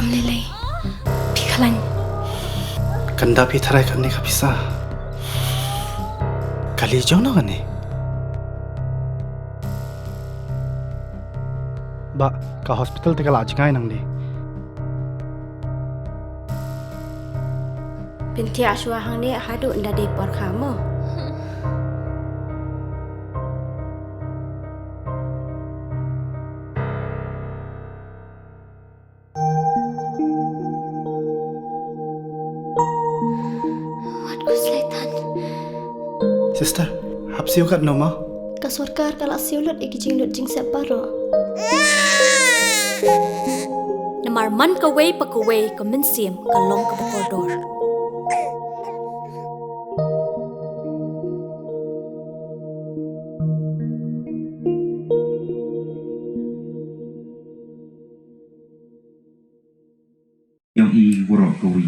Lele, pikalan. Kanda pitharai kan ni kapisa. Kali jauh na kan ni. Ba, ka hospital te kala ajkai nang ni. Binti aswa hang ni hadu nda de por kamu. Sister, hap siu kat noma? Kasurkar kalau siulut ikijing lut jing separo. Namar man kaway pa kaway kaminsim kalong ka koridor. Yang i worok kawi.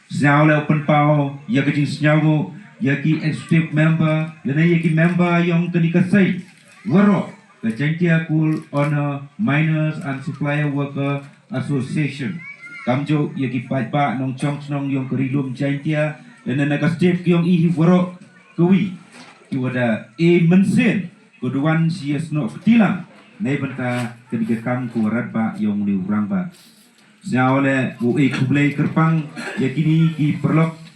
Senyaw le open pau, ya kajing senyaw mo, yaki executive member, lena yaki member yang kenikasai warok kejantia kul on a miners and supplier worker association kamjo yaki pajba nong chong nong yang kerilum jantia lena nakastif yang ihi warok kawi kiwada mensen keduan sias no ketilang nei benta kenika kam kuarat ba yang ni urang ba siawle bu kublai kerpang yakini ki perlok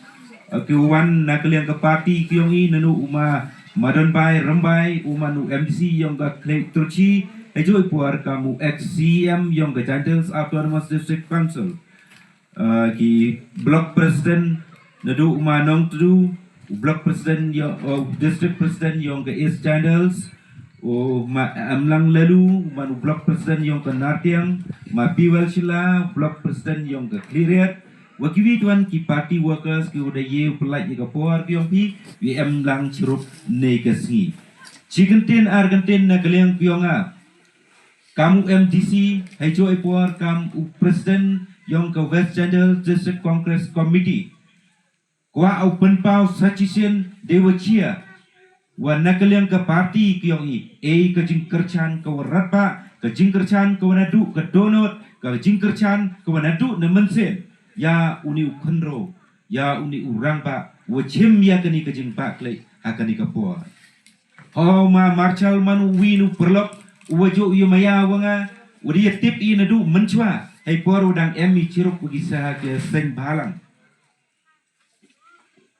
kewan nak kalian ke parti kiong i nanu uma madon bai rambai uma nu MDC yang ke klek turci ejoi puar kamu XCM yang ke Jandels Autonomous District Council ki block president nadu uma nong tu block president yang district president yang ke East Jandels amlang lalu manu block president yang ke Nartiang ma Piwal Shila block president yang ke Kliriat wakiwi tuan ki party workers ki udah ye pelaj ni kapor ki ompi VM lang cirup negasngi cigentin argentin na kaliang pionga kamu MDC hejo ipor kam president yang ke West Jandel District Congress Committee kwa open pau sachisien dewachia wa nakaliang ke party ki yong i ke jing kyrchaan ke ratpa ke jing kyrchaan ke wanadu ke donut ke jing kyrchaan ke wanadu na mensen ya uni ukhenro ya uni urang pa wachim ya kani kajing pa klei hakani kapor ho ma Marshall manu winu perlok wajo yumaya wanga udi tip i nadu menchwa hai por udang emi ciruk ugisa ke sen balang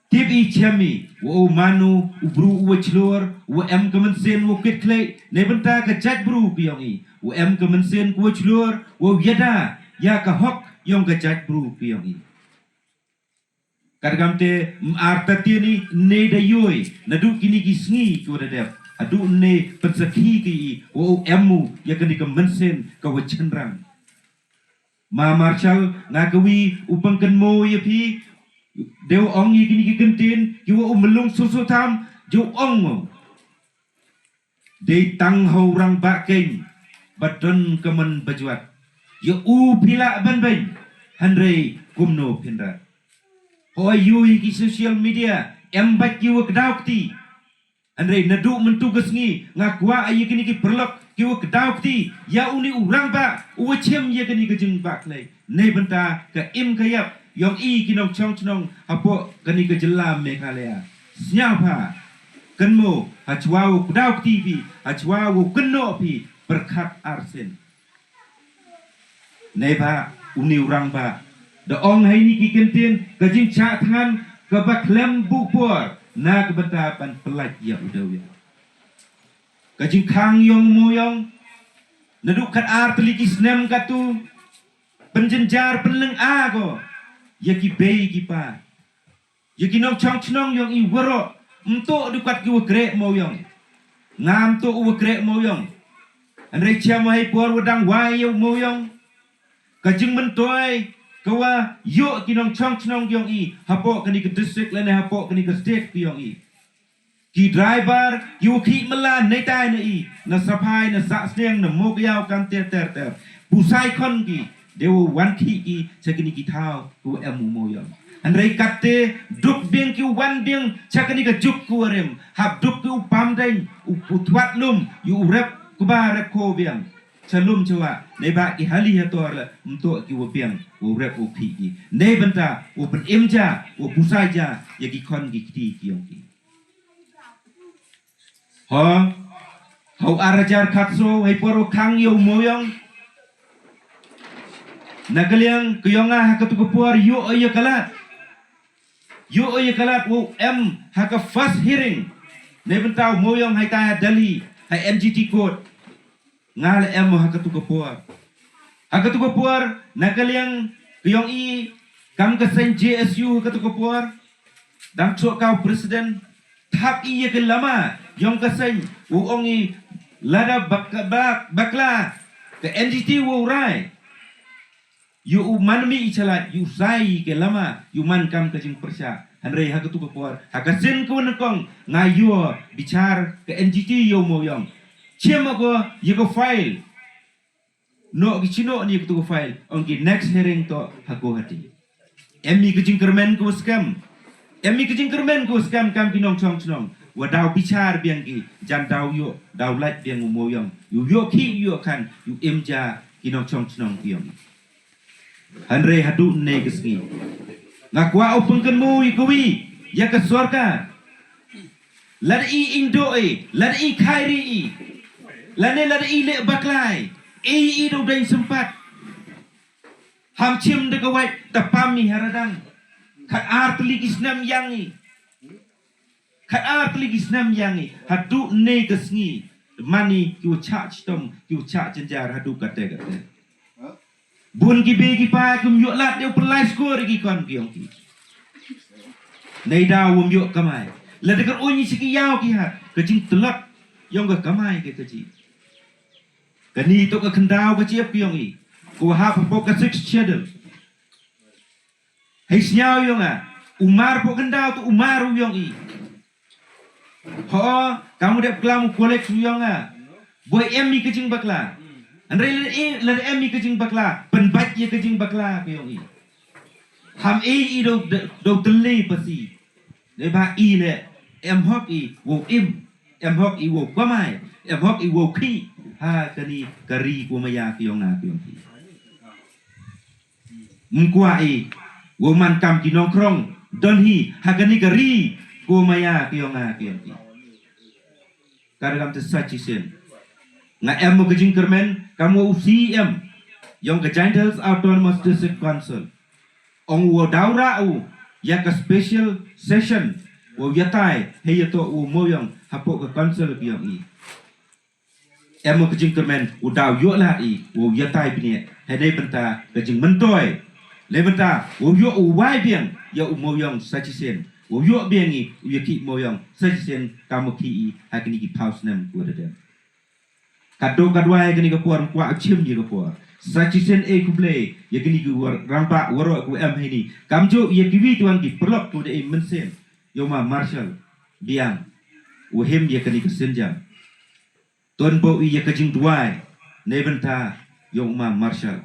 tip i chemi wo manu ubru wachlor wo em kemensen wo kit klei ne benta ka jat bru piongi wo em kemensen wo chlor wo yada ya ka hok yang kejat bru piang i kadang te artati ni ne da yoi nadu kini kisngi ko da dep adu ne pensaki ki o emu ya kini ke mensen ka wachenrang ma Marshall ngakawi upang kenmo ya pi deu ong yi kini ki kentin ki wo melung susu tham jo ong de tang ho rang ba keng badon kemen bajuat ya pila ban Henry kumno pinda hoi yui ki social media embat ki wak daukti Henry nadu mentugas ngi ngakwa ayi kini ki perlok ki wak daukti ya uni urang ba uwachem ya kini ke jeng bak nei nei benta ke im kayap yang i kinong chong chnong apo kini ke jelam Meghalaya siapa kenmo hachwau daukti pi hachwau kenno pi berkat arsen nei ba uni urang ba da ong hai ni ki kentin kajing cha than ka ba klem bu por na ka bata pan pelaj ya udaw ya kajing khang yong mo yong nadu kat ar teliki snem katu penjenjar penleng a ko ya ki bei ki pa ya ki nong chong chnong yong i woro mto du kat ki wo grek mo yong ngam to wo grek mo yong an re cha mai por wadang wai yo mo yong kajing mentoi kawa yo kinong chong chnong yong i hapo kani ke district lene hapo kani ke state yong i ki driver yu ki mala nei tai na i na sapai na sa sneng na mok yaw kam ter pusai kon ki dewo wan ki i chakini ki thao ku emu mo yong an rei katte duk bing ki wan bing chakini ka juk ku rem hab duk ku pam dai u putwat lum yu rep ku ba rep ko biang Shalom coba. Neba ki hali hator la untuk ki wopiang wo rep wo pi ki. Ne benta wo pen imja wo pusaja ya ki kon ki kiti ki yong ki. Ha hau arajar katso hai poro kang yo moyong. Nagaliang kuyonga hakatu kupuar yo oya kalat. Yo oya kalat wo haka first hearing. Ne benta moyong hai ta Delhi hai MGT court. Ngal hakatu kupuar. Hakatu kupuar nagaliang kuyong i kam kasen JSU hakatu kupuar. Dang chok kau presiden tap i ke lama yong kasen uong i lada bakla ke MGT wo rai. You manmi ichalat you sai ke lama you man kam kajing persya hanrei hakatu kupuar hakasen ko nakong ngayo bicar ke MGT yo moyong. Cima ko yego file no gichino ni ko file onki next hearing to hago hati emmi kejing kermen ko scam kam kinong chong chnong wadau bichar biang ki jan dau yo dau lat biang moyong yu yo ki yo kan yu emja kinong chong chnong biang hanre hadu ne geski ngakwa openg kenmu ikowi ya ke surga lari indo lari khairi lane lari le baklai do dai sempat ham chim de kawai tapami haradang khat art ligisnam yangi hadu ne gesngi mani kiu cha chtom kiu cha jenjar hadu kate bun ki be ki pa kum yo lat de pelai skor ki kon kiong ki nei da wum yo kamai la de ko ni siki yaw ki hat ke jing telak yong ke kamai ke ji kani to ka khandau ka chiep kiong i ko ha po ka six chedel hei snyao yong umar po khandau to umar yong i ho kamu de klam kolek yong boy emmi ke jing bakla andre le emmi ke jing bakla pen bat ye ke jing bakla kiong i ham do dele pasi de ba i le em hok i wo em hok i wo kamai em hok i wo ki ha kani kari ko maya kiong na kiong ki mkwa i wo man kam kinong krong don hi ha kani kari ko maya kiong na kiong ki karagam te sachi sen nga em mo kajing kermen kamu UCM yong ke Giants Autonomous District Council ong wo daura u ya ka special session wo yatai heyato u moyong hapo ke council kiong i em ke jing kermen udau yo la i wo yatai bini hedai benta ke jing mentoy le benta wo yo u wai biang ya u moyong sachisen wo yo biang i u yaki moyong sachisen kamu ki i hakini ki pause nem ko de kado kadwai kini ke puar kwa chim ye ke puar sachisen e kuble ye kini ku rampa waro ku em hini kamjo ye kiwi tuan ki perlok tu de mensen yoma Marshall Biam wo hem ye kini ke senjam Tuan bo iya kajing duai nebenta yong ma Marshall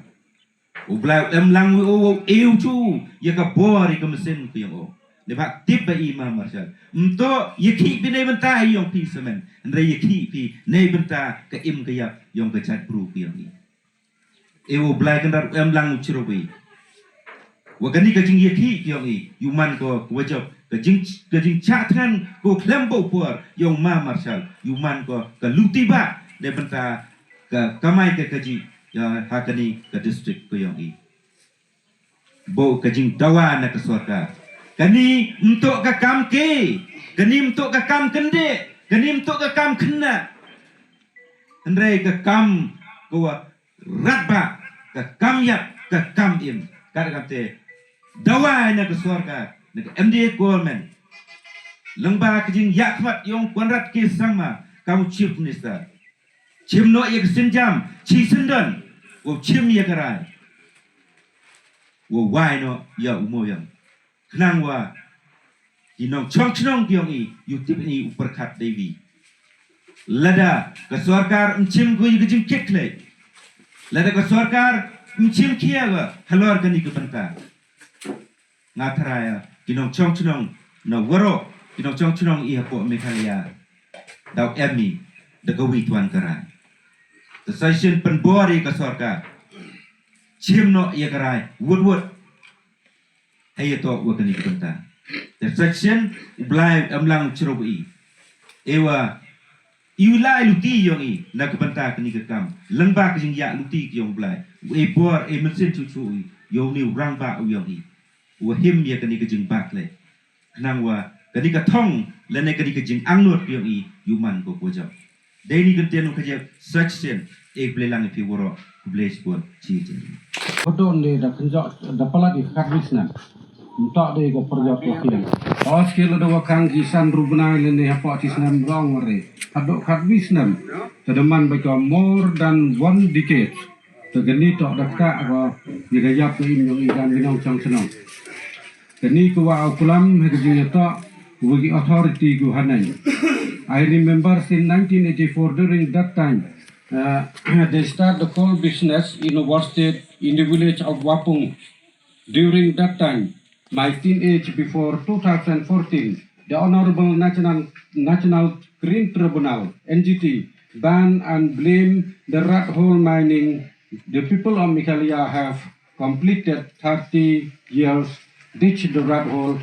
ublau lang o chu ya ka bori ka mesin ku yong o neba tip ba i ma Marshall mto ye ki bi nebenta yong pi semen andre ye ki pi nebenta ka im ka yap yong ka chat bru ku yong e o blai kan dar lang chiro bi wa kani kajing ye ki yong i yuman ko wajab kajing chatkan ko klembo puar yong ma Marshall yuman ko ka lutiba de benta ka kamai ke kaji ya hakani ka district ko yong i bo kajing dawa na ka sorka kani untuk ka kam ke kani untuk ka kam kende kani untuk ka kam kena andre ka kam ko ratba ka kam yap ka kam im kada kate dawa na ka sorka MDA government lengba kejing yakmat yong kuanrat ke sama kamu chief minister chim no ye senjam chi sendan wo chim ye karai wo wai no ya umoyang knang wa inong chong chnong kyong i yutip ni uperkat devi lada ka sarkar chim go ye kejing kekle lada ka sarkar chim kia ga halor kani ke banta ngatraya kinong chong chnong na waro kinong chong chnong i hapo mekhalaya daw emmi de gawi tuan karan the session penbori ka sorka chim no ya karai wood hey to wa kani kanta the section blind amlang chrobi ewa iulai luti yong I na kanta kani kam lengba ka jing ya luti yong blai e bor e mesin chu yong ni rang ba yong I wa him ya kani ka jing bak le nang wa kani ka thong le ne kani ka jing angnot yong I yuman ko ko jaw daily content ka je section ek blelang pi woro blaze pun chi Kodon de da kenjot da pala di khabisna untuk de go perjot wakilan os kilo do wakang kisan rubna lene apa tisnam rong re adok khabisna tedeman beko more than 1 decade tegeni tok dakka go digayap im yung idan ginong chang senong keni ko wa ukulam hegji to wagi authority go hanan I remember in 1984 during that time they start the coal business in our state in the village of Wapung. During that time, my teenage before 2014, the Honorable National Green Tribunal (NGT) banned and blamed the rat hole mining. The people of Mikalia have completed 30 years ditch the rat hole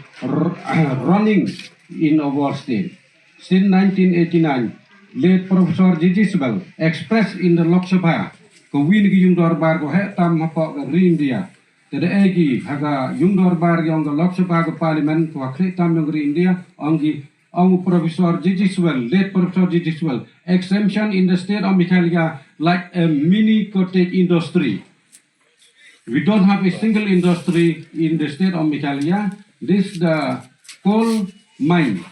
running in our state. Since 1989. Late Professor Jijisbel expressed in the Lok Sabha ko win gi yung dorbar ko hetam mapo ga India tede egi haga yung dorbar yung Lok Sabha ko parliament ko kretam yung India ongi Professor Jijisbel late Professor Jijisbel exemption in the state of Meghalaya like a mini cottage industry. We don't have a single industry in the state of Meghalaya. This the coal mine.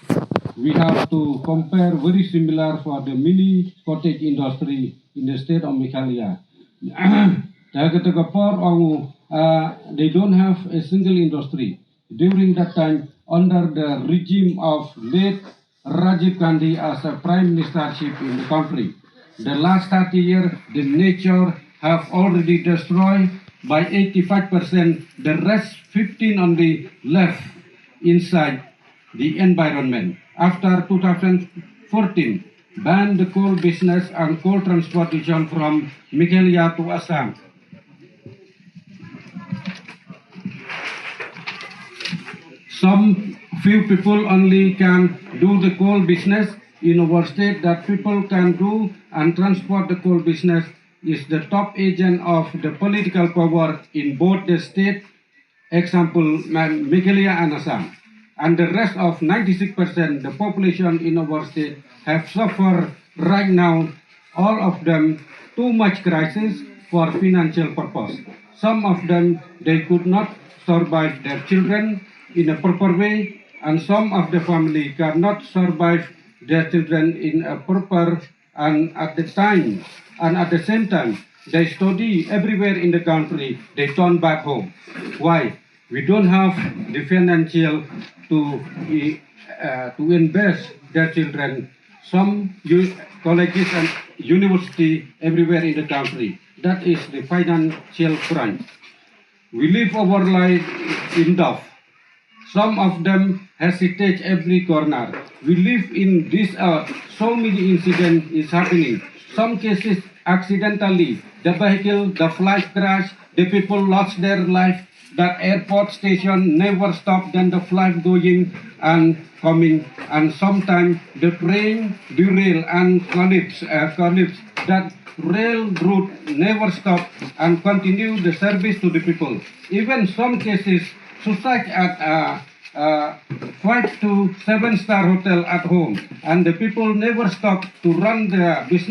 We have to compare very similar for the mini cottage industry in the state of Meghalaya. They don't have a single industry. During that time, under the regime of late Rajiv Gandhi as a prime ministership in the country, the last 30 years, the nature have already destroyed by 85%. The rest 15 only left inside the environment. After 2014, banned the coal business and coal transportation from Meghalaya to Assam. Some few people only can do the coal business in our state. That people can do and transport the coal business is the top agent of the political power in both the state, example Meghalaya and Assam. And the rest of 96%, the population in our state have suffered right now, all of them, too much crisis for financial purpose. Some of them, they could not survive their children in a proper way, and some of the family cannot survive their children in a proper and at the same time, they study everywhere in the country, they turn back home. Why? We don't have the financial to invest their children. Some colleges and university everywhere in the country. That is the financial crunch. We live our life in doubt. Some of them hesitate every corner. We live in this earth. So many incidents is happening. Some cases accidentally. The vehicle, the flight crash, the people lost their life. That airport station never stopped, then the flight going and coming, and sometimes the train derail and collapse. That rail route never stopped and continue the service to the people. Even some cases, suicide at 5 to 7 star hotel at home, and the people never stop to run their business.